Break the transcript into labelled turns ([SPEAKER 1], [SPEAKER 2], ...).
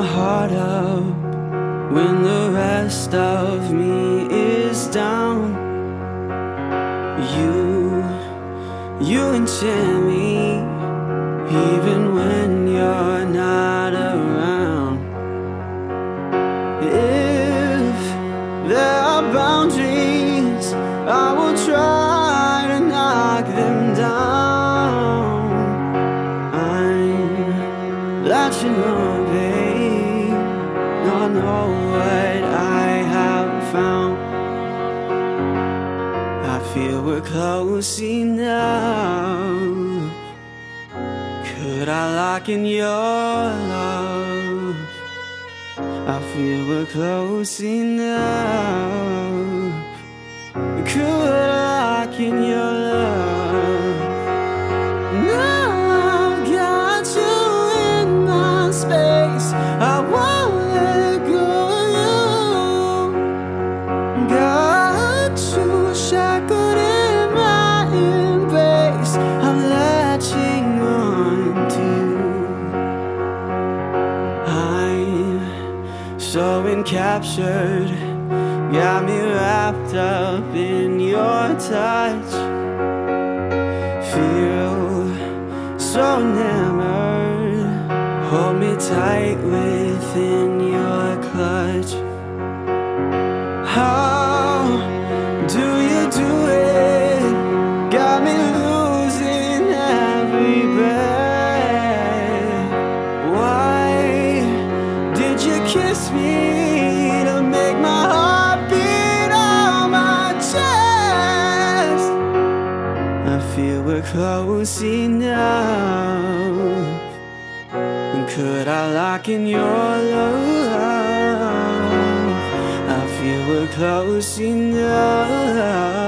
[SPEAKER 1] my heart up when the rest of me is down. You enchant me even when you're not around. If there are boundaries, I will try to knock them down. I'm latching on, babe. I know what I have found. I feel we're close enough. Could I lock in your love? I feel we're close enough. Could I lock in your love? Now I've got you in my space. I won't let go of you. Got you shackled in my embrace. I'm latching on to you. I'm so encaptured, got me wrapped up in your touch. Feel so enamored, hold me tight within your clutch. How do you do it? Got me losing every breath. Why did you kiss me to make my heart beat on my chest? I feel we're close enough. Could I lock in your love? I feel we're close enough.